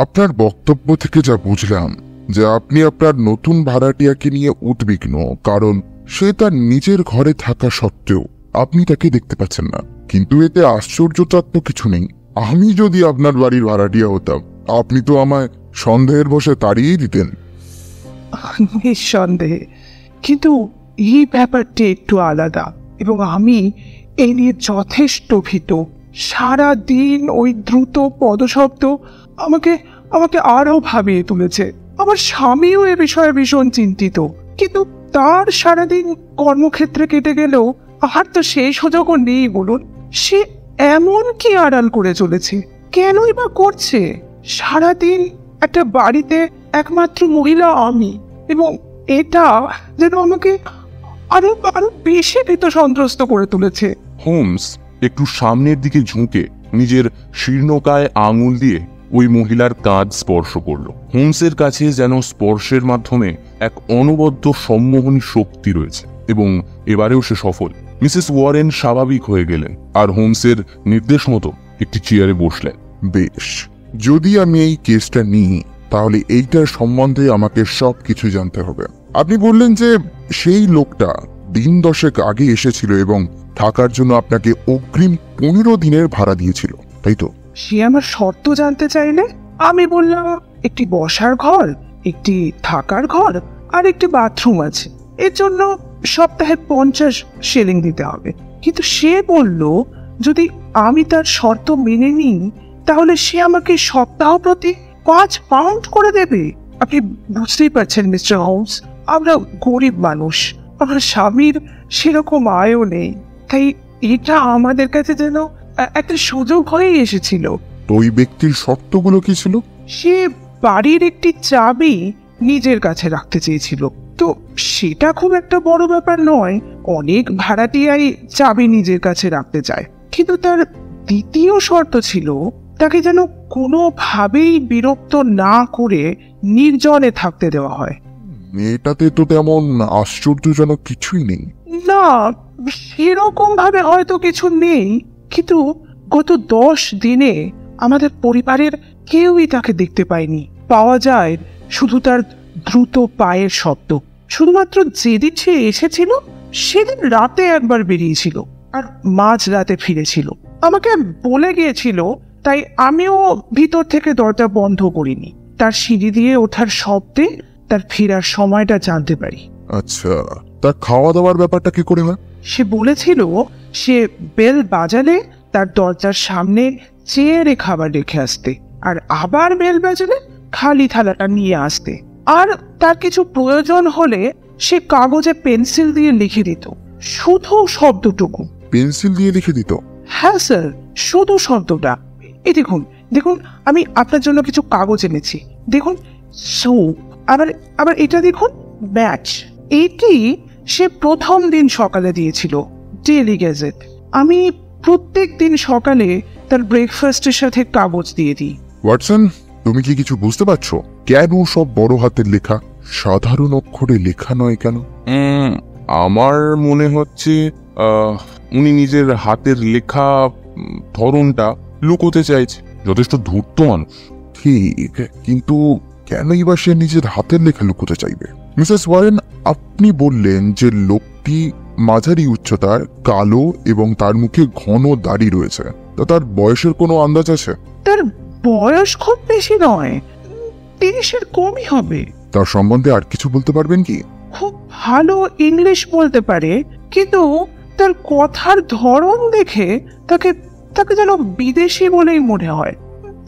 আপনার বক্তব্য থেকে যা বুঝলাম যে আপনি আপনার নতুন ভাড়াটিয়াকে নিয়ে উদ্বিগ্ন, কারণ সে তার নিজের ঘরে থাকা সত্ত্বেও আপনি তাকে দেখতে পাচ্ছেন না। কিন্তু এতে আশ্চর্যতার তো কিছু নেই। আমি যদি আপনার বাড়ির ভাড়াটিয়া হতাম, আপনি তো আমায় সন্দেহের বশে তাড়িয়েই দিতেন। নিঃসন্দেহে, কিন্তু এই ব্যাপারটি একটু আলাদা এবং আমি এই নিয়ে যথেষ্ট ভীত। সারাদিন ওই দ্রুত পদশব্দ আমাকে আমাকে আরো ভাবিয়ে তুলেছে। আমার স্বামীও এ বিষয়ে ভীষণ চিন্তিত, কিন্তু তার সারাদিন কর্মক্ষেত্রে কেটে গেলেও আর তো সেই সুযোগও নেই। বলুন, সে এমন কি আড়াল করে চলেছে? কেনই বা করছে? সারাদিন একটা বাড়িতে একমাত্র মহিলা আমি, এবং এটা যেন আমাকে আরো আরো বেশি ভীত সন্ত্রস্ত করে তুলেছে। হোমস একটু সামনের দিকে ঝুঁকে নিজের শীর্ণকায় আঙুল দিয়ে ওই মহিলার কাঁধ স্পর্শ করল। হোমসের কাছে যেন স্পর্শের মাধ্যমে এক অনবদ্য সম্মোহনী শক্তি রয়েছে, এবং এবারেও সে সফল। মিসেস ওয়ারেন স্বাভাবিক হয়ে গেলেন আর হোমসের নির্দেশ মতো একটি চেয়ারে বসলেন। বেশ, যদি আমি এই কেসটা নিই তাহলে এইটার সম্বন্ধে আমাকে সবকিছু জানতে হবে। আপনি বললেন যে সেই লোকটা দিন 10 আগে এসেছিল এবং থাকার জন্য আপনাকে অগ্রিম 15 দিনের ভাড়া দিয়েছিল, তাই তো? সে আমার শর্ত জানতে চাইলে আমি বললাম একটি বসার ঘর, একটি থাকার ঘর আর একটি বাথরুম আছে, এর জন্য সপ্তাহে 50 শিলিং দিতে হবে। কিন্তু সে বলল যদি আমি তার শর্ত মেনে নিই তাহলে সে আমাকে সপ্তাহ প্রতি 5 পাউন্ড করে দেবে। আপনি বুঝতেই পারছেন মিস্টার হোমস, আমরা গরিব মানুষ, আমার স্বামীর সেরকম আয়ও নেই, তাই এটা আমাদের কাছে যেন একটা সুযোগ হয়ে এসেছিল। তো ওই ব্যক্তির শর্তগুলো কি ছিল? সে বাড়ির একটি চাবি নিজের কাছে রাখতে চেয়েছিল। তো সেটা খুব একটা বড় ব্যাপার নয়, অনেক ভাড়াটিয়াই চাবি নিজের কাছে রাখতে চায়। কিন্তু তার দ্বিতীয় শর্ত ছিল তাকে যেন কোনোভাবেই বিরক্ত না করে নির্জনে থাকতে দেওয়া হয়। এটাতে তো তেমন আশ্চর্যজনক কিছুই নেই। না, সেরকম ভাবে হয়তো কিছু নেই, কিন্তু গত 10 দিনে আমাদের পরিবারের কেউই তাকে দেখতে পায়নি। পাওয়া যায় শুধু তার দ্রুত পায়ের শব্দ। শুধুমাত্র যেদিন সে এসেছিল সেদিন রাতে একবার বেরিয়েছিল আর মাঝ রাতে ফিরেছিল। আমাকে বলে গিয়েছিল, তাই আমিও ভিতর থেকে দরজা বন্ধ করিনি। তার সিঁড়ি দিয়ে ওঠার শব্দে তার ফেরার সময়টা জানতে পারি। আচ্ছা, তার খাওয়া দাওয়ার ব্যাপারটা কি করে হয়? সে বলেছিল সে বেল বাজালে তার দরজার সামনে চেয়ারে খাবার রেখে আসতে, আর আবার বেল বাজালে খালি থালাটা নিয়ে আসতে, আর তার কিছু প্রয়োজন হলে সে কাগজে পেন্সিল দিয়ে লিখে দিত শুধু শব্দটুকু। পেন্সিল দিয়ে লিখে দিত? হ্যাঁ স্যার, শুধু শব্দটা। এই দেখুন দেখুন, আমি আপনার জন্য কিছু কাগজ এনেছি। দেখুন, সোপ, আবার আবার এটা দেখুন, ব্যাচ। এটি সে প্রথম দিন সকালে দিয়েছিল, ডেইলি গ্যাজেট। আমি প্রত্যেক দিন সকালে তার ব্রেকফাস্টের সাথে কাগজ দিয়ে দিই। ওয়াটসন, তুমি কি কিছু বুঝতে পারছো? কেন সব বড় হাতের লেখা সাধারণ অক্ষরে লেখা নয় কেন? আমার মনে হচ্ছে উনি নিজের হাতের লেখা ধরনটা লুকোতে চাইছে। যথেষ্ট ধূর্ত মানুষ। ঠিক, কিন্তু কেনই বা সে নিজের হাতের লেখা লুকোতে চাইবে? মিসেস ওয়ারেন, আপনি বললেন যে লোকটি মাঝারি উচ্চতার, কালো এবং তার মুখে ঘন দাড়ি রয়েছে। তা তার বয়সের কোনো আন্দাজ আছে? তার বয়স খুব বেশি নয়, 30-এর কমই হবে। তার সম্বন্ধে আর কিছু বলতে পারবেন কি? খুব ভালো ইংলিশ বলতে পারে, কিন্তু তার কথার ধরন দেখে তাকে তাকে যেন বিদেশি বলেই মনে হয়।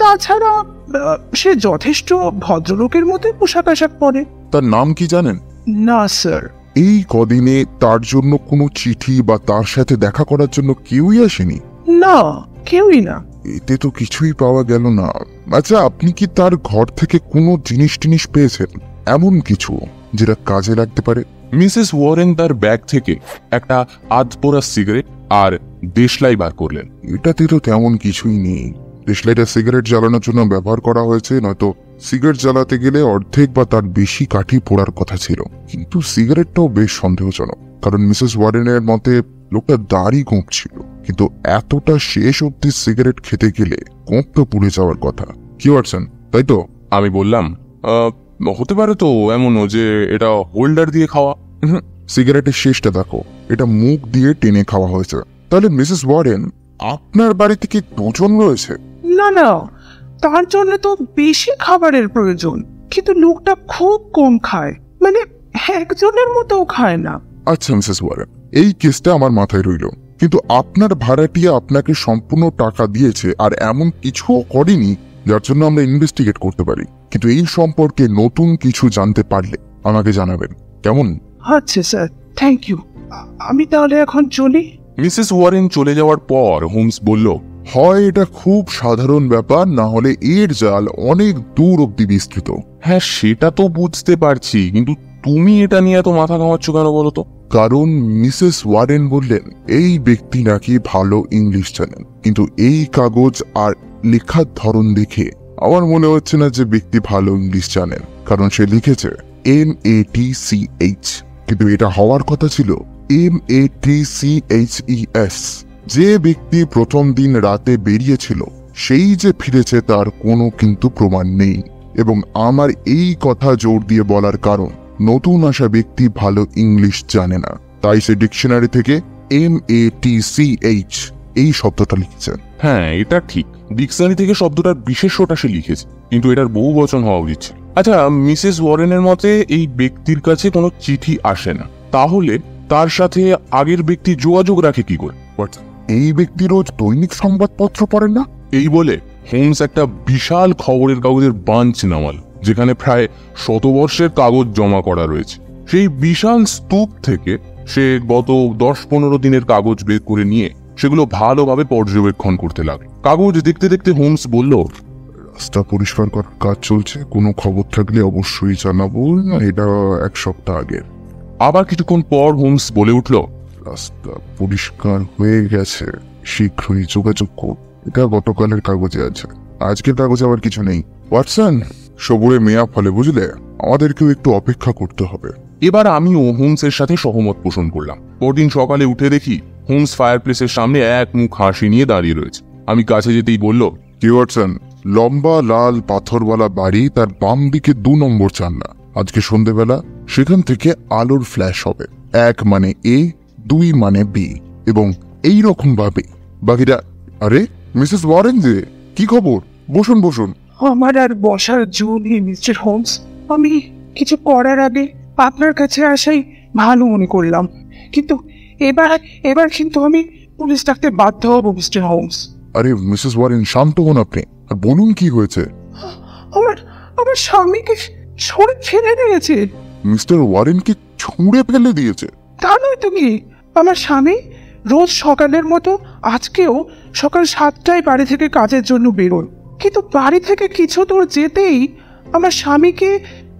তাছাড়া সে যথেষ্ট ভদ্রলোকের মতো পোশাক আশাক পরে। তার নাম কি জানেন? না স্যার। এই কদিনে তার জন্য কোনো চিঠি বা তার সাথে দেখা করার জন্য কেউই আসেনি? না, কেউই না। এতে তো কিছুই পাওয়া গেল না। আচ্ছা, আপনি কি তার ঘর থেকে কোনো জিনিস টিনিস পেয়েছেন, এমন কিছু যেটা কাজে লাগতে পারে? মিসেস ওয়ারেন তার ব্যাগ থেকে একটা আধপোড়া সিগারেট আর দেশলাই বার করলেন। এটাতে তো তেমন কিছুই নেই। দেশলাইটা সিগারেট জ্বালানোর জন্য ব্যবহার করা হয়েছে, নয়তো সিগারেট জ্বালাতে গেলে অর্ধেক বা তার বেশি কাঠি পোড়ার কথা ছিল। কিন্তু সিগারেটটাও বেশ সন্দেহজনক, কারণ মিসেস ওয়ারেনের মতে লোকটা দাড়ি গোঁপ ছিল, কিন্তু এতটা শেষ অব্দি সিগারেট খেতে গেলে গোঁপ তো পুড়ে যাওয়ার কথা। কি ওয়াটসন, তাই তো? আমি বললাম, হতে পারে তো এমনও যে এটা হোল্ডার দিয়ে খাওয়া। সিগারেটের শেষটা দেখো, এটা মুখ দিয়ে টেনে খাওয়া হয়েছে। তাহলে মিসেস ওয়ারেন, আপনার বাড়িতে কি দুজন রয়েছে? না না, তার জন্য তো বেশি খাবারের প্রয়োজন, কিন্তু লোকটা খুব কম খায়, মানে একজনের মতো খায় না। আচ্ছা মিসেস ওয়ারেন, এই কেসটা আমার মাথায় রইল, কিন্তু আপনার ভাড়াটিয়া আপনাকে সম্পূর্ণ টাকা দিয়েছে আর এমন কিছুও করেনি যার জন্য আমরা ইনভেস্টিগেট করতে পারি। কিন্তু এই সম্পর্কে নতুন কিছু জানতে পারলে আমাকে জানাবেন, কেমন? আচ্ছা স্যার, থ্যাংক ইউ। আমি তাহলে এখন চলি। মিসেস ওয়ারেন চলে যাওয়ার পর হোমস বলল, হয় এটা খুব সাধারণ ব্যাপার, না হলে এর জাল অনেক দূর অব্দি বিস্তৃত। হ্যাঁ সেটা তো বুঝতে পারছি, কিন্তু তুমি এটা নিয়ে এত মাথা ঘামাচ্ছ কেন বলো তো? কারণ মিসেস ওয়ারেন বললেন এই ব্যক্তি নাকি ভালো ইংলিশ জানেন, কিন্তু এই কাগজ আর লেখার ধরন দেখে আমার মনে হচ্ছে না যে ব্যক্তি ভালো ইংলিশ জানেন, কারণ সে লিখেছে MATCH, কিন্তু এটা হওয়ার কথা ছিল MATCHES। যে ব্যক্তি প্রথম দিন রাতে বেরিয়েছিল সেই যে ফিরেছে তার কোনো কিন্তু প্রমাণ নেই, এবং আমার এই কথা জোর দিয়ে বলার কারণ নতুন আসা ব্যক্তি ভালো ইংলিশ জানে না, তাই সে ডিকশনারি থেকে MATCH এই শব্দটা লিখেছে। হ্যাঁ এটা ঠিক, ডিকশনারি থেকে শব্দটার বিশেষ্যটা সে লিখেছে, কিন্তু এটার বহু বচন হওয়া উচিত ছিল। আচ্ছা, মিসেস ওয়ারেনের মতে এই ব্যক্তির কাছে কোনো চিঠি আসে না, তাহলে তার সাথে আগের ব্যক্তি যোগাযোগ রাখে কি করে? এই ব্যক্তি রোজ দৈনিক সংবাদপত্র পড়েন না? এই বলে হোমস একটা বিশাল খবরের কাগজের বাঞ্চ নামাল, যেখানে প্রায় 100 বর্ষের কাগজ জমা করা রয়েছে। সেই বিশাল স্তূপ থেকে সে গত 10-15 দিনের কাগজ বের করে নিয়ে সেগুলো ভালোভাবে পর্যবেক্ষণ করতে লাগে। কাগজ দেখতে দেখতে হোমস বলল, রাস্তা পরিষ্কার করার কাজ চলছে, কোনো খবর থাকলে অবশ্যই জানাবো। এটা 1 সপ্তাহ আগের। আবার কিছুক্ষণ পর হোমস বলে উঠল, রাস্তা পরিষ্কার হয়ে গেছে, শীঘ্রই যোগাযোগ কর। এটা গতকালের কাগজে আছে, আজকের কাগজে আবার কিছু নেই। ওয়াটসন, সবুরে মেয়া ফলে বুঝলে, আমাদেরকেও একটু অপেক্ষা করতে হবে। এবার আমিও হোমসের সাথে সহমত পোষণ করলাম। পরদিন সকালে উঠে দেখি হোমস ফায়ারপ্লেসের সামনে এক মুখ হাসি নিয়ে দাঁড়িয়ে রয়েছে। আমি কাছে যেতেই বলল, কি ওয়াটসন, লম্বা লাল পাথরওয়ালা বাড়ি, তার বাম দিকে 2 নম্বর জানলা। আজকে সন্ধ্যেবেলা সেখান থেকে আলোর ফ্ল্যাশ হবে, 1 মানে A, 2 মানে B, এবং এই রকম ভাবে বাকিটা। আরে মিসেস ওয়ারেন যে, কি খবর? বসুন বসুন। আমার আর বসার জো নেই মিস্টার হোমস। আমি কিছু করার আগে আপনার কাছে আসাই ভালো মনে করলাম, কিন্তু এবার কিন্তু আমি পুলিশ ডাকতে বাধ্য হব মিস্টার হোমস। আরে মিসেস ওয়ারেন, শান্ত হন আপনি, আর বলুন কি হয়েছে। আমার স্বামীকে ছুঁড়ে ফেলে দিয়েছে। মিস্টার ওয়ারেনকে ছুঁড়ে ফেলে দিয়েছে? তা নয় তো কি, আমার স্বামী রোজ সকালের মতো আজকেও সকাল 7টায় বাড়ি থেকে কাজের জন্য বেরোন, কিন্তু বাড়ি থেকে কিছু দূর যেতেই আমার স্বামীকে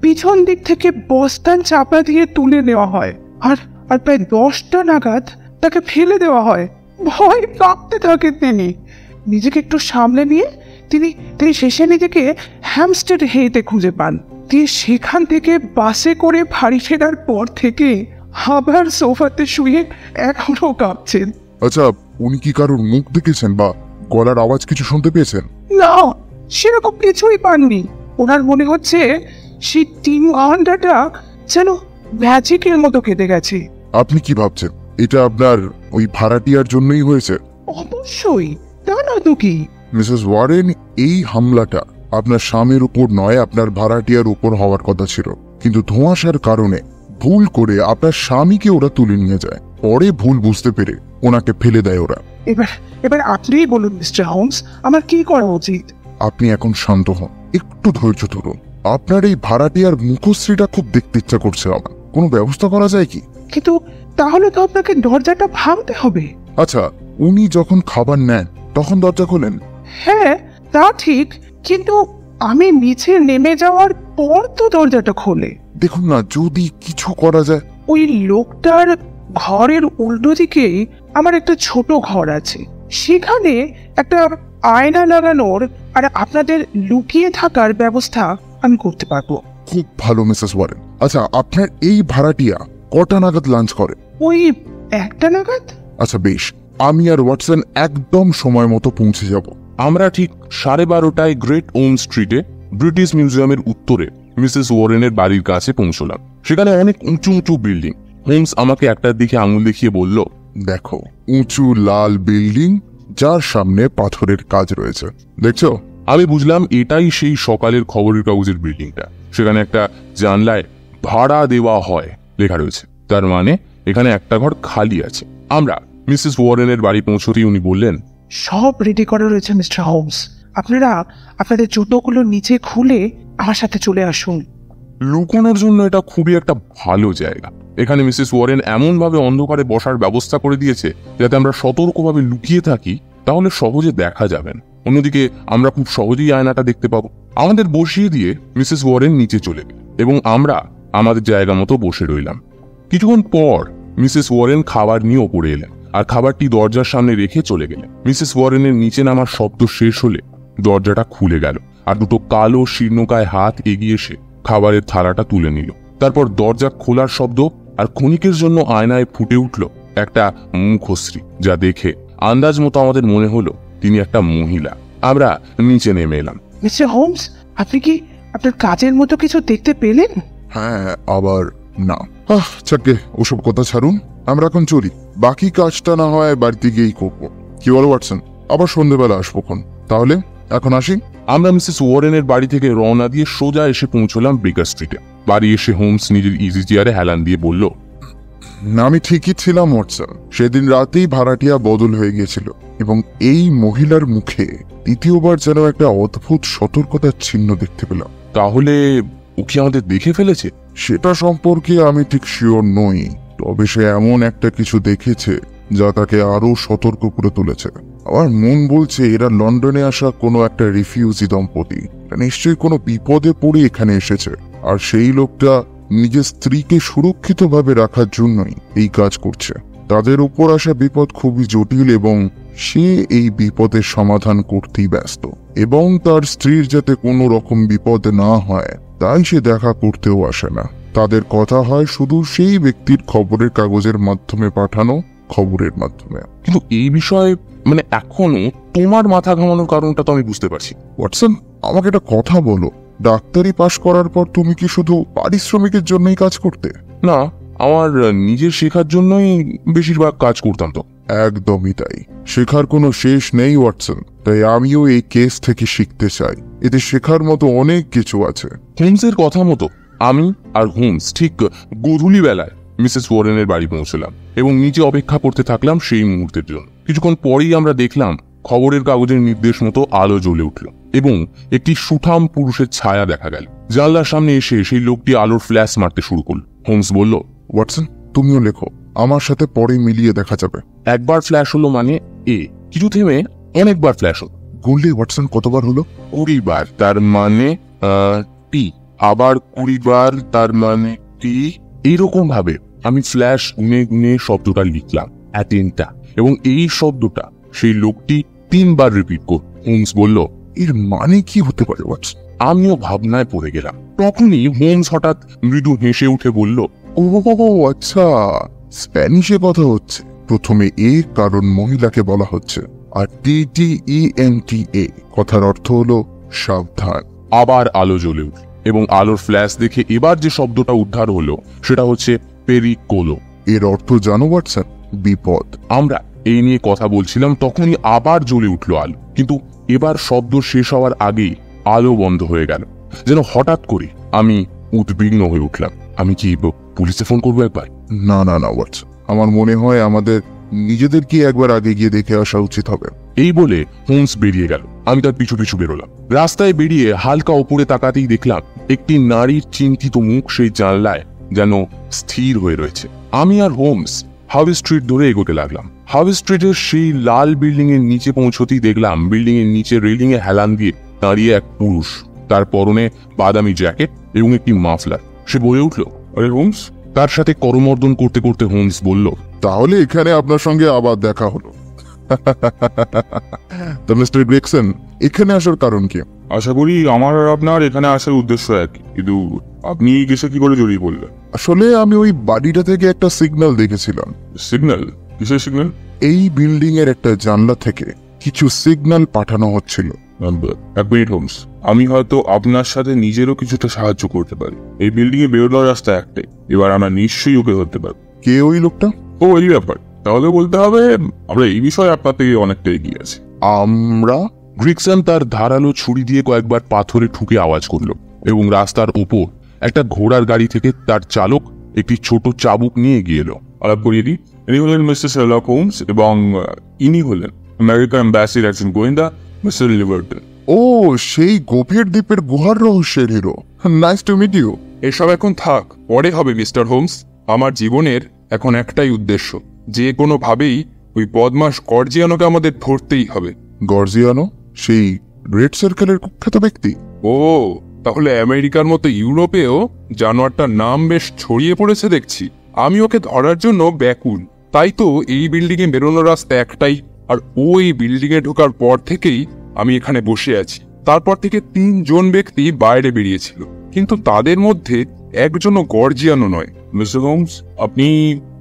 পিছন দিক থেকে বস্তান চাপা দিয়ে তুলে নেওয়া হয়, আর প্রায় 10টা নাগাদ তাকে ফেলে দেওয়া হয়। ভয় কাঁপতে থাকেন তিনি। নিজেকে একটু সামলে নিয়ে তিনি শেষে নিজেকে হ্যামস্টেড হেতে খুঁজে পান। তিনি সেখান থেকে বাসে করে বাড়ি ফেরার পর থেকে আবার সোফাতে শুয়ে এখনো কাঁপছেন। আচ্ছা, উনি কি কারোর মুখ দেখেছেন বা গলার আওয়াজ কিছু শুনতে পেয়েছেন? না, সেরকম কিছুই পাননি। ওনার মনে হচ্ছে সেই টিম আন্ডাটা যেন ম্যাজিকের মতো কেটে গেছে। আপনি কি ভাবছেন এটা আপনার ওই ভাড়াটিয়ার জন্যই হয়েছে? অবশ্যই, তা না তো কি। মিসেস ওয়ারেন, এই হামলাটা আপনার স্বামীর উপর নয়, আপনার ভাড়াটিয়ার উপর হওয়ার কথা ছিল, কিন্তু ধোঁয়াশার কারণে ভুল করে আপনার স্বামীকে ওরা তুলে নিয়ে যায়। পরে ভুল বুঝতে পেরে ওনাকে ফেলে দেয় ওরা। এবার আপনিই বলুন মিস্টার হোমস, আমার কি করা উচিত? আপনি এখন শান্ত হন, একটু ধৈর্য ধরুন। আপনার এই ভাড়াটিয়ার মুখশ্রীটা খুব দেখতে ইচ্ছা করছে আমার। কোনো ব্যবস্থা করা যায় কি? কিন্তু তাহলে তো আপনাকে দরজাটা ভাঙতে হবে। আচ্ছা, উনি যখন খাবার নেন তখন দরজা খোলেন? হ্যাঁ তা ঠিক, কিন্তু আমি নিচে নেমে যাওয়ার পর তো দরজাটা খোলে। দেখুন না, যদি কিছু করা যায়। ওই লোকটার ঘরের উল্টো দিকেই আমার একটা ছোট ঘর আছে, সেখানে একটা আয়না লাগানোর আর আপনাদের লুকিয়ে থাকার ব্যবস্থা আমি করতে পারবো। খুব ভালো মিসেস ওয়ারেন। আচ্ছা, আপনার এই ভাড়াটিয়া কটা নাগাদ লাঞ্চ করে? ওই 1টা নাগাদ। আচ্ছা বেশ, আমি আর ওয়াটসন একদম সময় মতো পৌঁছে যাব। আমরা ঠিক 12:30টায় গ্রেট ওম স্ট্রিটে ব্রিটিশ মিউজিয়ামের উত্তরে মিসেস ওয়ারেনের বাড়ির কাছে পৌঁছলাম। সেখানে অনেক উঁচু উঁচু বিল্ডিং। হোমস আমাকে একটার দিকে আঙুল দেখিয়ে বলল, দেখো, উঁচু লাল বিল্ডিং যার সামনে পাথরের কাজ রয়েছে, দেখছো? আমি বুঝলাম এটাই সেই সকালের খবরের কাগজের বিল্ডিংটা। সেখানে একটা জানলায় ভাড়া দেওয়া হয় লেখা রয়েছে, তার মানে এখানে একটা ঘর খালি আছে। আমরা মিসেস ওয়ারেনের বাড়ি পৌঁছতেই উনি বললেন, সব রেডি করা রয়েছে মিস্টার হোমস, আপনারা আপনাদের জুতোগুলো নিচে খুলে আমার সাথে চলে আসুন। লুকোনোর জন্য এটা খুবই একটা ভালো জায়গা। এখানে মিসেস ওয়ারেন এমন ভাবে অন্ধকারে বসার ব্যবস্থা করে দিয়েছে যাতে আমরা সতর্কভাবে লুকিয়ে থাকি, তাহলে সহজে দেখা যাবে না। অন্যদিকে আমরা খুব সহজেই আয়নাটা দেখতে পাবো। আমাদের বসিয়ে দিয়ে মিসেস ওয়ারেন নিচে চলে গেল এবং আমরা আমাদের জায়গা মতো বসে রইলাম। কিছুক্ষণ পর মিসেস ওয়ারেন খাবার নিয়ে ওপরে এলেন আর খাবারটি দরজার সামনে রেখে চলে গেলেন। মিসেস ওয়ারেনের নিচে নামার শব্দ শেষ হলে দরজাটা খুলে গেল আর দুটো কালো শীর্ণকায় হাত এগিয়ে এসে খাবারের থালাটা তুলে নিল। তারপর দরজা খোলার শব্দ আর ক্ষণিকের জন্য আয়নায় ফুটে উঠল একটা মুখশ্রী, যা দেখে আন্দাজ মতো আমাদের মনে হলো তিনি একটা মহিলা। আমরা নিচে নেমে এলাম। মিস্টার হোমস, আপনি কি আপনার কাজের মতো কিছু দেখতে পেলেন? হ্যাঁ, আবার না। চাকে ওসব কথা ছাড়ুন, আমরা এখন চলি। বাকি কাজটা না হয় বাড়িতে গিয়েই করবো। কি বলো ওয়াটসন? আবার সন্ধ্যেবেলা আসবোক্ষণ। তাহলে এখন আসি। আমরা মিসেস ওয়ারেনের বাড়ি থেকে রওনা দিয়ে সোজা এসে পৌঁছলাম বেকার স্ট্রিটে। বাড়ি এসে হোমস নিজের ইজি চেয়ারে হেলান দিয়ে বলল, আমি ঠিকই ছিলাম ওয়াটসন। সেদিন রাতেই ভাড়াটিয়া বদল হয়ে গিয়েছিল এবং এই মহিলার মুখে দ্বিতীয়বার যেন একটা অদ্ভুত সতর্কতার চিহ্ন দেখতে পেলাম। তাহলে ও কি আমাদের দেখে ফেলেছে? সেটা সম্পর্কে আমি ঠিক শিওর নই, তবে সে এমন একটা কিছু দেখেছে যা তাকে আরো সতর্ক করে তুলেছে। আমার মন বলছে এরা লন্ডনে আসা কোনো একটা রিফিউজি দম্পতি। নিশ্চয়ই কোনো বিপদে পড়ে এখানে এসেছে, আর সেই লোকটা নিজের স্ত্রীকে সুরক্ষিতভাবে রাখার জন্যই এই কাজ করছে। তাদের উপর আসা বিপদ খুবই জটিল এবং সে এই বিপদের সমাধান করতেই ব্যস্ত, এবং তার স্ত্রীর যাতে কোনো রকম বিপদ না হয় তাই সে দেখা করতেও আসে না। তাদের কথা হয় শুধু সেই ব্যক্তির খবরের কাগজের মাধ্যমে পাঠানো খবরের মাধ্যমে। কিন্তু এই বিষয়ে এখনো তোমার মাথা ঘামানোর কারণটা তো আমি বুঝতে পারছি। ওয়াটসন, আমাকে একটা কথা বলো, ডাক্তারি পাশ করার পর তুমি কি শুধু পারিশ্রমিকের জন্যই কাজ করতে? না, আমার নিজের শেখার জন্যই বেশিরভাগ কাজ করতাম তো। একদমই তাই। শেখার কোনো শেষ নেই ওয়াটসন, তাই আমিও এই কেস থেকে শিখতে চাই। এতে শেখার মতো অনেক কিছু আছে। হোমসের কথা মতো আমি আর হোমস ঠিক গধূলি বেলায় মিসেস ওয়ারেনের বাড়ি পৌঁছলাম এবং নিচে অপেক্ষা করতে থাকলাম সেই মুহূর্তের জন্য। কিছুক্ষণ পরেই আমরা দেখলাম খবরের কাগজের নির্দেশ মতো আলো জ্বলে উঠল এবং একটি সুঠাম পুরুষের ছায়া দেখা গেল। জানলার সামনে এসে সেই লোকটি আলোর ফ্ল্যাশ মারতে শুরু করল। হোমস বলল, ওয়াটসন, তুমিও লেখো, আমার সাথে পরে মিলিয়ে দেখা যাবে। একবার ফ্ল্যাশ হলো মানে এ, কিছু থেমে অনেকবার ফ্ল্যাশ হলো। গুনলে ওয়াটসন কতবার হলো? 20 বার, তার মানে টি। আবার 20 বার, তার মানে টি। এইরকম ভাবে আমি ফ্ল্যাশ গুনে গুনে শব্দটা লিখলাম, অ্যাটেন্টা, এবং এই শব্দটা সেই লোকটি 3 বার রিপিট করল। হোমস বলল, এর মানে কি হতে পারে ওয়াটসন? আমিও ভাবনায় পড়ে গেলাম। তখনই হোমস হঠাৎ মৃদু হেসে উঠে বলল, ও আচ্ছা, স্প্যানিশে কথা হচ্ছে। প্রথমে এ কারণ মহিলাকে বলা হচ্ছে, আর TTENTA কথার অর্থ হলো সাবধান। আবার আলো জ্বলে উঠল এবং আলোর ফ্ল্যাশ দেখে এবার যে শব্দটা উদ্ধার হলো সেটা হচ্ছে পেরিকোলো। এর অর্থ জানো ওয়াটসন? বিপদ। আমরা এই নিয়ে কথা বলছিলাম, তখনই আবার জ্বলে উঠল আলো, কিন্তু এবার শব্দ শেষ হওয়ার আগেই আলো বন্ধ হয়ে গেল। যেন হঠাৎ করে আমি উদ্বিগ্ন হয়ে উঠলাম। আমি কি পুলিশে ফোন করবো একবার? না না না ওয়াটসন, আমার মনে হয় আমাদের নিজেদেরকে একবার আগে গিয়ে দেখে আসা উচিত হবে। এই বলে হোমস বেরিয়ে গেল। আমি তার পিছু পিছু বেরোলাম। রাস্তায় বেরিয়ে হালকা ওপরে তাকাতেই দেখলাম একটি নারীর চিন্তিত মুখ সেই জানলায় যেন স্থির হয়ে রয়েছে। আমি আর হোমস হাউস স্ট্রিট ধরে এগোতে লাগলাম। হাউস স্ট্রিটের সেই লাল বিল্ডিং এর নিচে পৌঁছতেই দেখলাম বিল্ডিং এর নিচে রেলিং এ হেলান দিয়ে দাঁড়িয়ে এক পুরুষ। তার পরনে বাদামি জ্যাকেট এবং একটি মাফলার। সে বলে উঠল, আরে হোমস। তার সাথে করমর্দন করতে করতে হোমস বলল, তাহলে এখানে আপনার সঙ্গে আবার দেখা হলো। তো মিস্টার গ্রেগসন, এখানে আসার কারণ কি? আশা করি আমার আর আপনার এখানে আসার উদ্দেশ্য একই, কিন্তু আপনি এই কেসে কি করে জড়িয়ে পড়লেন? আসলে আমি ওই বাড়িটা থেকে একটা সিগন্যাল দেখেছিলাম। সিগন্যাল? কিসের সিগন্যাল? এই বিল্ডিং এর একটা জানলা থেকে কিছু সিগন্যাল পাঠানো হচ্ছিল। এক মিনিট হোমস, আমি হয়তো আপনার সাথে নিজেরও কিছুটা সাহায্য করতে পারি। এই বিল্ডিং এ বেরোনোর রাস্তা একটাই, এবার আমরা নিশ্চয়ই ওকে ধরতে পারবো। কে ওই লোকটা? ও এই ব্যাপার, তাহলে বলতে হবে আমরা এই বিষয়ে আপনার থেকে অনেকটা এগিয়ে আছি। আমরা? গ্রিকসন তার ধারালো ছুরি দিয়ে কয়েকবার পাথরে ঠুকে আওয়াজ করল এবং রাস্তার উপর একটা ঘোড়ার গাড়ি থেকে তার চালক একটি ছোট চাবুক নিয়ে গিয়ে এলো। আলাপ করিয়ে দিই, ইনি হলেন মিস্টার শার্লক হোমস এবং ইনি হলেন আমেরিকান অ্যাম্বাসির একজন গোয়েন্দা, মিস্টার লিভারটন। ও, সেই গভীর দ্বীপের গুহার রহস্যের hero. Nice to meet you. এসব এখন থাক, পরে হবে মিস্টার হোমস। আমার জীবনের এখন একটাই উদ্দেশ্য, যে কোনো ভাবেই ওই বদমাস গর্জিয়ানোকে আমাদের ধরতেই হবে। গর্জিয়ানো? সেই রেড সার্কেলের কুখ্যাত ব্যক্তি? ও, তাহলে আমেরিকার মতো ইউরোপেও জানোয়ারটার নাম বেশ ছড়িয়ে পড়েছে দেখছি। আমি ওকে ধরার জন্য ব্যাকুল, তাই তো এই বিল্ডিং এ বেরোনোর রাস্তা একটাই, আর ওই বিল্ডিং এ ঢোকার পর থেকেই আমি এখানে বসে আছি। তারপর থেকে 3 জন ব্যক্তি বাইরে বেরিয়েছিল, কিন্তু তাদের মধ্যে একজনও গর্জিয়ানো নয়। মিস্টার হোমস, আপনি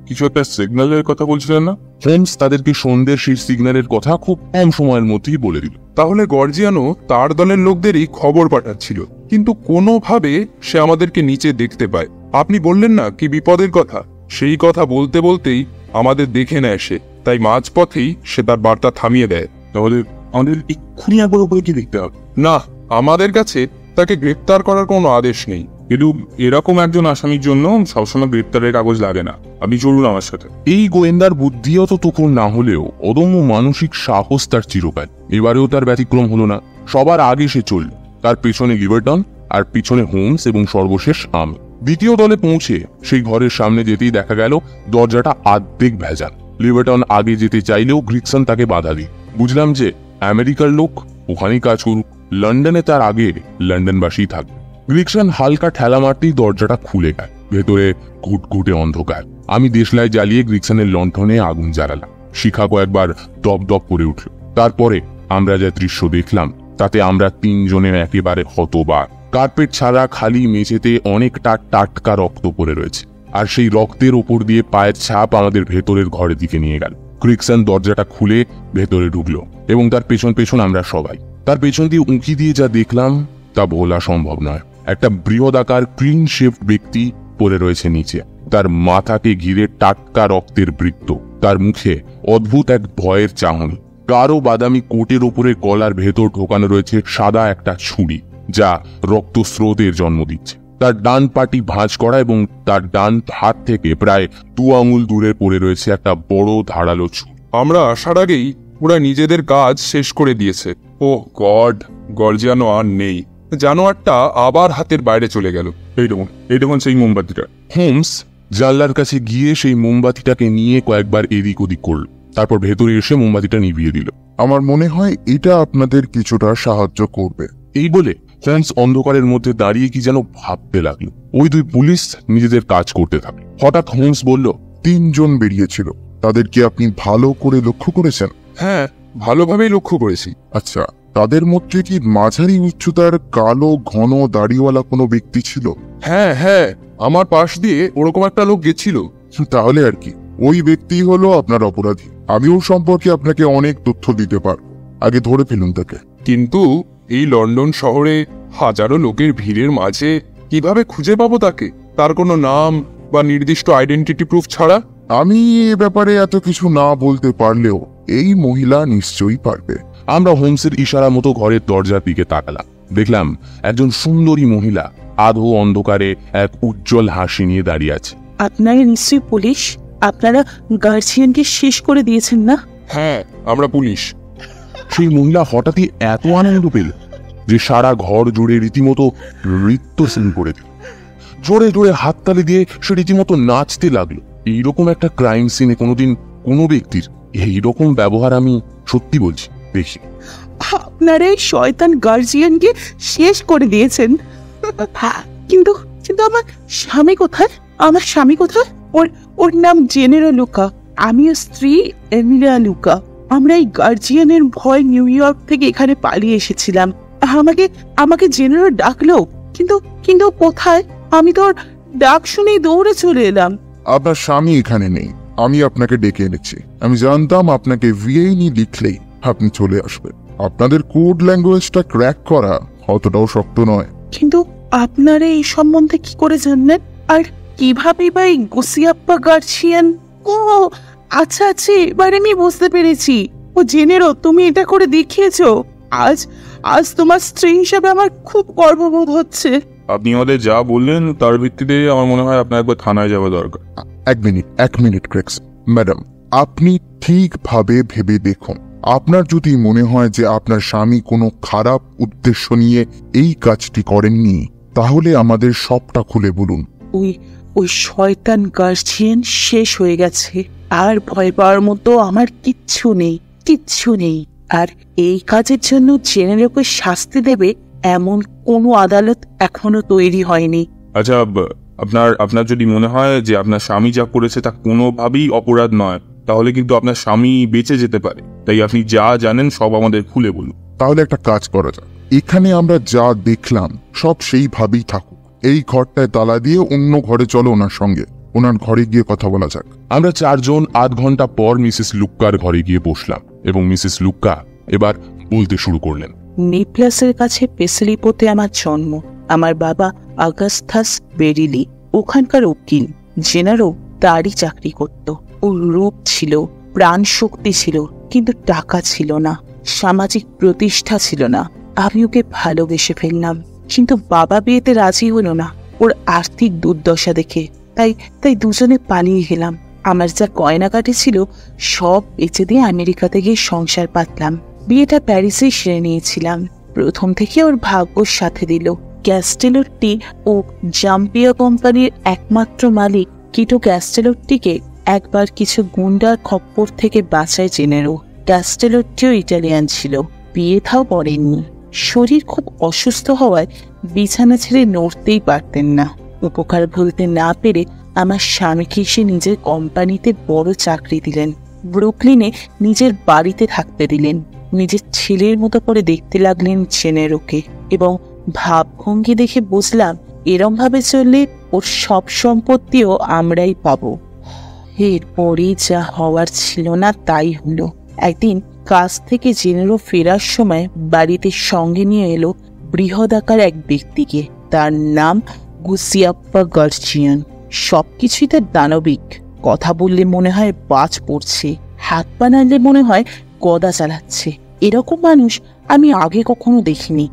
কিছু একটা সিগন্যালের কথা বলছিলেন না? হোমস তাদেরকে সন্ধ্যের সেই সিগন্যালের কথা খুব কম সময়ের মধ্যেই বলে দিল। তাহলে গর্জিয়ানো তার দলের লোকদেরই খবর পাঠাচ্ছিল, কিন্তু কোনোভাবে সে আমাদেরকে নিচে দেখতে পায়। আপনি বললেন না কি বিপদের কথা, সেই কথা বলতে বলতেই আমাদের দেখে নেয় সে, তাই মাঝপথেই সে তার বার্তা থামিয়ে দেয়। তাহলে আমাদের এক্ষুনি একবার উপরে কি দেখতে হবে? না, আমাদের কাছে তাকে গ্রেপ্তার করার কোনো আদেশ নেই। কিন্তু এরকম একজন আসামির জন্য সবসময় গ্রেপ্তারের কাগজ লাগে না। আপনি চলুন আমার সাথে। এই গোয়েন্দার বুদ্ধি অত তুখুর না হলেও অদম্য মানসিক সাহস তার চিরকাল। এবারেও তার ব্যতিক্রম হলো না। সবার আগে সে চলল, তার পেছনে লিভারটন, আর পিছনে হোমস এবং সর্বশেষ আমি। দ্বিতীয় দলে পৌঁছে সেই ঘরের সামনে যেতেই দেখা গেল দরজাটা আর্ধেক ভেজাল। লিভারটন আগে যেতে চাইলেও গ্রিকসন তাকে বাধা দিই। বুঝলাম যে আমেরিকার লোক, ওখানেই কাজ করুক, লন্ডনে তার আগে লন্ডনবাসী থাকবে। গ্রিকসন হালকা ঠেলা মারতেই দরজাটা খুলে গেল। ভেতরে ঘুটঘুটে অন্ধকার। আমি দেশলাই জ্বালিয়ে গ্রিকসনের লণ্ঠনে আগুন জ্বালালাম। শিখা কয়েকবার দপ দপ করে উঠল। তারপরে আমরা যা দৃশ্য দেখলাম তাতে আমরা 3 জনের একেবারে হতবাক। কার্পেট ছাড়া খালি মেঝেতে অনেকটা টাটকা রক্ত পড়ে রয়েছে, আর সেই রক্তের ওপর দিয়ে পায়ের ছাপ আমাদের ভেতরের ঘরের দিকে নিয়ে গেল। গ্রিকসন দরজাটা খুলে ভেতরে ঢুকলো এবং তার পেছন পেছন আমরা সবাই। তার পেছন দিয়ে উঁকি দিয়ে যা দেখলাম তা বলা সম্ভব নয়। একটা বৃহদাকার ক্লিন শেভ ব্যক্তি পড়ে রয়েছে নিচে, তার মাথাকে ঘিরে টাটকা রক্তের বৃত্ত, তার মুখে অদ্ভুত এক ভয়ের চাহনি। গাঢ় বাদামি কোটের ওপরে গলার ভেতর ঢোকানো রয়েছে সাদা একটা ছুরি, যা রক্তস্রোতের জন্ম দিচ্ছে। তার ডান পাটি ভাঁজ করা এবং তার ডান হাত থেকে প্রায় 2 আঙুল দূরে পড়ে রয়েছে একটা বড় ধারালো ছুরি। আমরা আসার আগেই ওরা নিজেদের কাজ শেষ করে দিয়েছে। ও গড, গর্জিয়ানো আর নেই। জানোয়ারটা আবার হাতের বাইরে চলে গেল। এই দেখুন সেই মোমবাতিটা। হোমস জানলার কাছে গিয়ে সেই মোমবাতিটাকে নিয়ে কয়েকবার এদিক ওদিক করল, তারপর ভেতরে এসে মোমবাতিটা নিভিয়ে দিল। আমার মনে হয় এটা আপনাদের কিছুটা সাহায্য করবে। এই বলে হোমস অন্ধকারের মধ্যে দাঁড়িয়ে কি যেন ভাবতে লাগলো। ওই 2 পুলিশ নিজেদের কাজ করতে থাকলো। হঠাৎ হোমস বলল, 3 জন বেরিয়েছিল, তাদের কি আপনি ভালো করে লক্ষ্য করেছেন? হ্যাঁ, ভালোভাবেই লক্ষ্য করেছি। আচ্ছা, তাদের মধ্যে কি মাঝারি উচ্চতার কালো ঘন দাড়িওয়ালা কোনো ব্যক্তি ছিল? হ্যাঁ হ্যাঁ, আমার পাশ দিয়ে ওরকম একটা লোক গেছিল। তাহলে আর কি, ওই ব্যক্তি হলো আপনার অপরাধী। আমি ওর সম্পর্কে আপনাকে অনেক তথ্য দিতে পারবো, আগে ধরে ফেলুন তাকে। কিন্তু এই লন্ডন শহরে হাজারো লোকের ভিড়ের মাঝে কিভাবে খুঁজে পাবো তাকে, তার কোনো নাম বা নির্দিষ্ট আইডেন্টিটি প্রুফ ছাড়া? আমি এ ব্যাপারে এত কিছু না বলতে পারলেও এই মহিলা নিশ্চয়ই পারবে। আমরা হোমসের ইশারা মতো ঘরের দরজার দিকে তাকালাম। দেখলাম একজন সুন্দরী মহিলা আধো অন্ধকারে এক উজ্জ্বল হাসি নিয়ে দাঁড়িয়ে আছে। আপনারা নিশ্চয়ই পুলিশ? আপনারা গার্জিয়ানকে শেষ করে দিয়েছেন না? হ্যাঁ, আমরা পুলিশ। সেই মহিলা হঠাৎই এত আনন্দ পেল যে সারা ঘর জুড়ে রীতিমতো নৃত্য শুরু করে দিল। জোরে জোরে হাততালি দিয়ে সে রীতিমতো নাচতে লাগলো। এইরকম একটা ক্রাইম সিনে কোনোদিন কোনো ব্যক্তির এইরকম ব্যবহার আমি সত্যি বলছি দেখি। আপনারা এই শয়তান গার্জিয়ানকে শেষ করে দিয়েছেন। কিন্তু কিন্তু আমার স্বামী কোথায়? আমার স্বামী কোথায়? ওর নাম জেনেরা লুকা, আমিও স্ত্রী এমিলিয়া লুকা। আমরা এই গার্জিয়ানের ভয় নিউ ইয়র্ক থেকে এখানে পালিয়ে এসেছিলাম। আমাকে জেনেরা ডাকলো, কিন্তু কোথায়? আমি তো ডাক শুনেই দৌড়ে চলে এলাম। আপনার স্বামী এখানে নেই, আমি আপনাকে ডেকে এনেছি। আমি জানতাম আপনাকে ভিএইনি লিখলেই আপনি চলে আসবেন। আপনাদের কোড ল্যাঙ্গুয়েজটা ক্র্যাক করা অতটাও শক্ত নয়। কিন্তু আপনারা এই সম্বন্ধে কি করে জানলেন? আর কিভাবে বা এই গুসিয়াপ্পা গার্সিয়ান? ও আচ্ছা আচ্ছা, এবার আমি বুঝতে পেরেছি। ও জেনেরো, তুমি এটা করে দেখিয়েছো। আজ আজ তোমার স্ত্রী হিসাবে আমার খুব গর্ববোধ হচ্ছে। আপনি আমাদের যা বললেন তার ভিত্তিতে আমার মনে হয় আপনার একবার থানায় যাওয়া দরকার। এক মিনিট ক্রেক্স ম্যাডাম, আপনি ঠিকভাবে ভেবে দেখুন। আপনার যদি মনে হয় যে আপনার স্বামী কোনো খারাপ উদ্দেশ্য নিয়ে এই কাজটি করেননি, তাহলে আমাদের সবটা খুলে বলুন। ওই শয়তান গার্জিয়ান শেষ হয়ে গেছে। আর ভয় পাওয়ার মতো আমার কিচ্ছু নেই। আর এই কাজের জন্য জেনারেলকে শাস্তি দেবে এমন কোনো আদালত এখনো তৈরি হয়নি। আচ্ছা, আপনার যদি মনে হয় যে আপনার স্বামী যা করেছে তা কোনোভাবেই অপরাধ নয়, তাহলে কিন্তু আপনার স্বামী বেঁচে যেতে পারে। তাই আপনি যা জানেন সব আমাদের খুলে বলুন। তাহলে একটা কাজ করা যাক, এখানে আমরা যা দেখলাম সব সেইভাবেই থাকুক। এই ঘরটায় তালা দিয়ে অন্য ঘরে চলো ওনার সঙ্গে, ওনার ঘরে গিয়ে কথা বলা যাক। আমরা 4 জন আধ ঘন্টা পর মিসেস লুক্কার ঘরে গিয়ে বসলাম এবং মিসেস লুক্কা এবার বলতে শুরু করলেন। নেপলাসের কাছে পেসলিপোতে আমার জন্ম। আমার বাবা আগাস্থাস বেরিলি ওখানকার উকিল। জেনারো তারই চাকরি করত। ওর রূপ ছিল, প্রাণ শক্তি ছিল, কিন্তু টাকা ছিল না, সামাজিক প্রতিষ্ঠা ছিল না। আমি ওকে ভালোবেসে ফেললাম, কিন্তু বাবা বিয়েতে রাজি হলো না ওর আর্থিক দুর্দশা দেখে। তাই দুজনে পালিয়ে গেলাম। আমার যা গয়নাকাটি ছিল সব বেচে দিয়ে আমেরিকাতে গিয়ে সংসার পাতলাম। বিয়েটা প্যারিসেই সেরে নিয়েছিলাম। প্রথম থেকে ওর ভাগ্যর সাথে দিল। ক্যাস্টেলোট্টি ও জাম্পিয়া কোম্পানির একমাত্র মালিক কিটো ক্যাস্টেলোট্টিকে একবার কিছু গুন্ডার খপ্পর থেকে বাঁচায় জেনেরো। ক্যাস্টেলোট্টিও ইটালিয়ান ছিল, বিয়ে থাও পড়েননি। শরীর খুব অসুস্থ হওয়ায় বিছানা ছেড়ে নড়তেই পারতেন না। উপকার ভুলতে না পেরে আমার স্বামীকে এসে নিজের কোম্পানিতে বড় চাকরি দিলেন। ব্রুকলিনে নিজের বাড়িতে থাকতে দিলেন। নিজের ছেলের মতো করে দেখতে লাগলেন জেনেরোকে, এবং ভাবভঙ্গি দেখে বুঝলাম এরম ভাবে চললে ওর সব সম্পত্তিও আমরাই পাবো। এরপরে যা হওয়ার ছিল না তাই হলো। একদিন কাজ থেকে জেনেরো ফেরার সময় বাড়িতে সঙ্গে নিয়ে এলো বৃহদাকার এক ব্যক্তিকে। তার নাম গুসিয়াপ্পা গার্জিয়ান। সবকিছুই তার দানবিক। কথা বললে মনে হয় বাজ পড়ছে, হাত পা নাড়লে মনে হয় গদা চালাচ্ছে। এরকম মানুষ আমি আগে কখনো দেখিনি।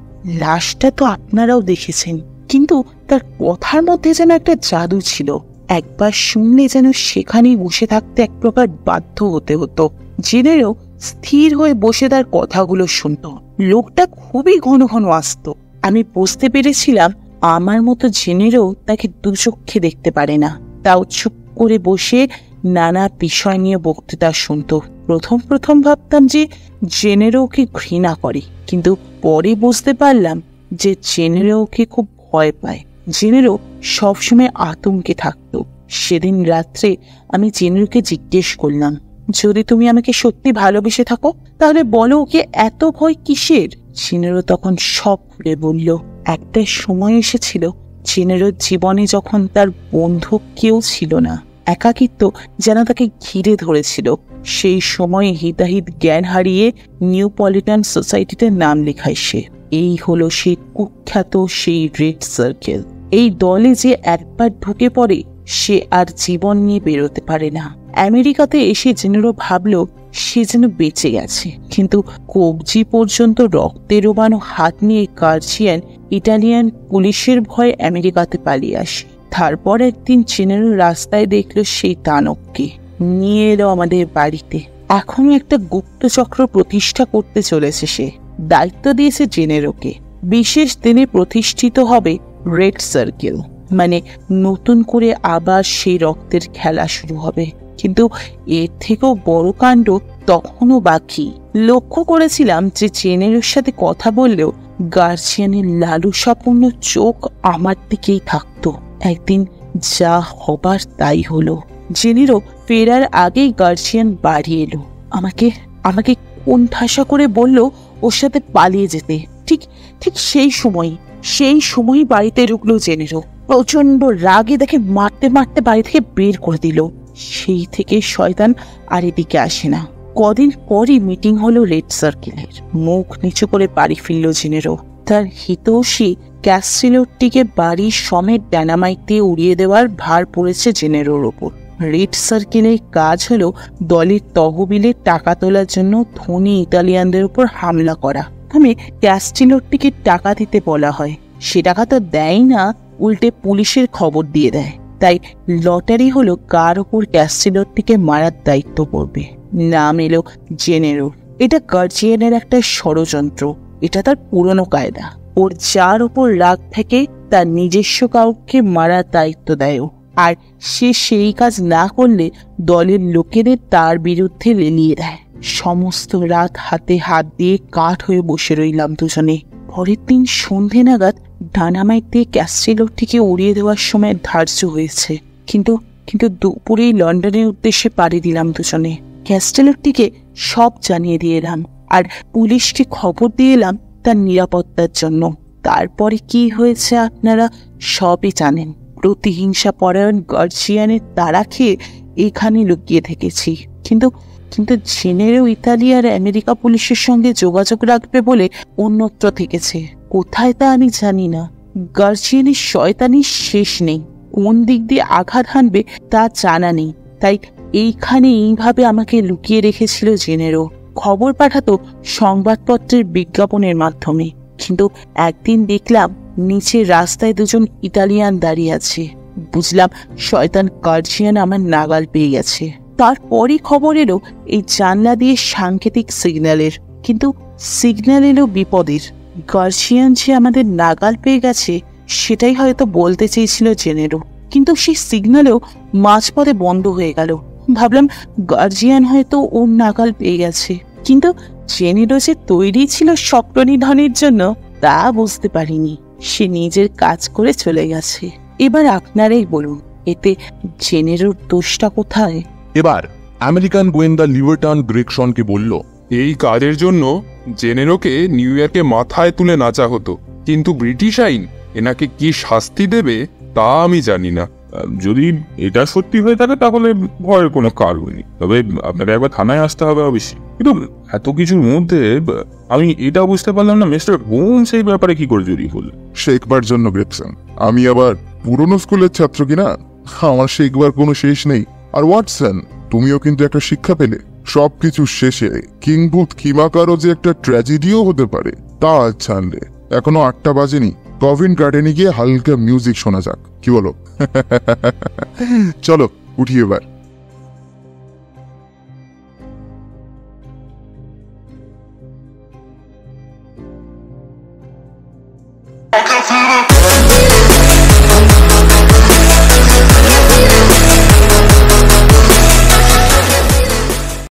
লাশটা তো আপনারাও দেখেছেন, কিন্তু তার কথার মধ্যে যেন একটা জাদু ছিল। একবার শুনলে যেন সেখানেই বসে থাকতে এক প্রকার বাধ্য হতে হতো। জেনেরও স্থির হয়ে বসে তার কথাগুলো শুনত। লোকটা খুবই ঘন ঘন আসতো। আমি বুঝতে পেরেছিলাম আমার মতো জেনেরও তাকে দুচক্ষে দেখতে পারে না। তাও চুপ করে বসে নানা বিষয় নিয়ে বক্তৃতা শুনত। প্রথম ভাবতাম যে জেনেরো ওকে ঘৃণা করে, কিন্তু পরে বুঝতে পারলাম যে জেনেরো ওকে খুব ভয় পায়। জেনেরো সবসময় আতঙ্কে থাকতো। সেদিন রাত্রে আমি জেনেরোকে জিজ্ঞেস করলাম, যদি তুমি আমাকে সত্যি ভালোবেসে থাকো তাহলে বলো ওকে এত ভয় কিসের? জেনেরো তখন সব খুলে বলল। একটা সময় এসেছিল জেনেরোর জীবনে যখন তার বন্ধু কেউ ছিল না। একাকিত্ব যেন তাকে ঘিরে ধরেছিল। সেই সময় হিতাহিত জ্ঞান হারিয়ে নিউপলিটান সোসাইটিতে নাম লেখায় সে। এই হলো সেই কুখ্যাত সেই রেড সার্কেল। এই দলে যে একবার ঢুকে পড়ে সে আর জীবন নিয়ে বেরোতে পারে না। আমেরিকাতে এসে জেনেরো ভাবল সে যেন বেঁচে গেছে, কিন্তু কবজি পর্যন্ত রক্তে ডোবানো হাত নিয়ে গার্জিয়ান ইটালিয়ান পুলিশের ভয়ে আমেরিকাতে পালিয়ে আসে। তারপর একদিন জেনেরো রাস্তায় দেখলো সেই দানবকে। নিয়ে এলো আমাদের বাড়িতে। এখনো একটা গুপ্তচক্র প্রতিষ্ঠা করতে চলেছে সে। দায়িত্ব দিয়েছে জেনেরোকে। বিশেষ দিনে প্রতিষ্ঠিত হবে রেড সার্কেল, মানে নতুন করে আবার সেই রক্তের খেলা শুরু হবে। কিন্তু এর থেকেও বড় কাণ্ড তখনও বাকি। লক্ষ্য করেছিলাম যে জেনেরোর সাথে কথা বললেও গার্জিয়ানের লালসাপূর্ণ চোখ আমার দিকেই থাকতো। একদিন যা হবার তাই হলো। জেনেরো ফেরার আগেই গার্জিয়ান বাড়ি এলো। আমাকে কোণঠাসা করে বলল ওর সাথে পালিয়ে যেতে। ঠিক সেই সময় বাড়িতে ঢুকলো জেনেরো। প্রচন্ড রাগে দেখে মারতে বাড়ি থেকে বের করে দিল। সেই থেকে শয়তান আর এদিকে আসে না। কদিন পরই মিটিং হলো রেড সার্কেলের। মুখ নিচু করে বাড়ি ফিরল জেনেরো। তার হিতৈষী ক্যাস্ট্রিলোটিকে বাড়ির সমেত ডায়নামাইট দিয়ে উড়িয়ে দেওয়ার ভার পড়েছে জেনেরোর ওপর। রেড সার্কেলের কাজ হলো দলের তহবিলে টাকা তোলার জন্য ধনী ইতালিয়ানদের উপর হামলা করা। আমি ক্যাস্ট্রিলোটিকে টাকা দিতে বলা হয়, সে টাকা তো দেয় না, উল্টে পুলিশের খবর দিয়ে দেয়। তাই লটারি হলো কার ওপর ক্যাস্ট্রিলোটিকে মারার দায়িত্ব পড়বে। নাম এলো জেনেরো। এটা গার্জিয়ানের একটা ষড়যন্ত্র, এটা তার পুরনো কায়দা। ওর যার ওপর রাগ থেকে তার নিজস্ব কাউকে মারার দায়িত্ব দেয়, আর সে সেই কাজ না করলে দলের লোকেদের তার বিরুদ্ধে লেলিয়ে দেয়। সমস্ত রাত হাতে হাত দিয়ে কাঠ হয়ে বসে রইলাম দুজনে। পরের দিন সন্ধে নাগাদ ডায়নামাইট দিয়ে ক্যাস্ট্রিলোটিকে উড়িয়ে দেওয়ার সময় ধার্য হয়েছে, কিন্তু দুপুরেই লন্ডনের উদ্দেশ্যে পাড়ি দিলাম দুজনে। ক্যাস্ট্রিলোটিকে সব জানিয়ে দিয়ে এলাম, আর পুলিশকে খবর দিয়ে এলাম তার নিরাপত্তার জন্য। তারপরে কি হয়েছে আপনারা সবই জানেন। প্রতিহিংসা পরায়ণ গার্জিয়ানের তাড়া খেয়ে এখানে লুকিয়ে থেকেছি, কিন্তু জেনেরো ইতালি আর আমেরিকা পুলিশের সঙ্গে যোগাযোগ রাখবে বলে অন্যত্র থেকেছে। কোথায় তা আমি জানি না। গার্জিয়ানের শয়তানির শেষ নেই, কোন দিক দিয়ে আঘাত হানবে তা জানা নেই। তাই এইখানে এইভাবে আমাকে লুকিয়ে রেখেছিল জেনেরো। খবর পাঠাতো সংবাদপত্রের বিজ্ঞাপনের মাধ্যমে, কিন্তু একদিন দেখলাম নিচের রাস্তায় দুজন ইতালিয়ান দাঁড়িয়ে আছে। বুঝলাম শয়তান গার্জিয়ান আমার নাগাল পেয়ে গেছে। তারপরই খবর এলো এই জানলা দিয়ে সাংকেতিক সিগন্যালের, কিন্তু সিগন্যাল এলো বিপদের। গার্জিয়ান যে আমাদের নাগাল পেয়ে গেছে সেটাই হয়তো বলতে চেয়েছিল জেনেরো, কিন্তু সেই সিগন্যালও মাঝপথে বন্ধ হয়ে গেল। ভাবলাম গার্জিয়ান হয়তো ওর নাগাল পেয়ে গেছে, কিন্তু জেনেরো যে তৈরি ছিল স্বপ্ননিধনের জন্য তা বুঝতে পারিনি। সে নিজের কাজ করে চলে গেছে। এবার আপনারাই বলুন, এতে জেনেরোর দোষটা কোথায়? এবার আমেরিকান গোয়েন্দা লিবার্টন গ্রেগসনকে বলল, এই কাজের জন্য জেনেরোকে নিউ ইয়র্কে মাথায় তুলে নাচা হতো, কিন্তু ব্রিটিশ আইন এনাকে কি শাস্তি দেবে তা আমি জানি না। যদি এটা সত্যি হয়ে থাকে তাহলে ভয়ের কোনো কারণ নেই, তবে আপনাকে একবার থানায় আসতে হবে অবশ্যই। কিন্তু এত কিছুর মধ্যে আমি এটা বুঝতে পারলাম না মিস্টার হোমস এই ব্যাপারে কি করে জড়িয়ে পড়লেন। শেখবার জন্য গ্রেগসন। আমি আবার পুরনো স্কুলের ছাত্র কিনা, আমার শেখবার কোনো শেষ নেই। আর ওয়াটসন, তুমিও কিন্তু একটা শিক্ষা পেলে। সবকিছু শেষে কিংবুথ কিমাকারও যে একটা ট্র্যাজেডিও হতে পারে তা আজ জানলে। এখনো 8টা বাজেনি, কভিন গার্ডেনে গিয়ে হালকা মিউজিক শোনা যাক, কি বলো? চলো উঠি এবার।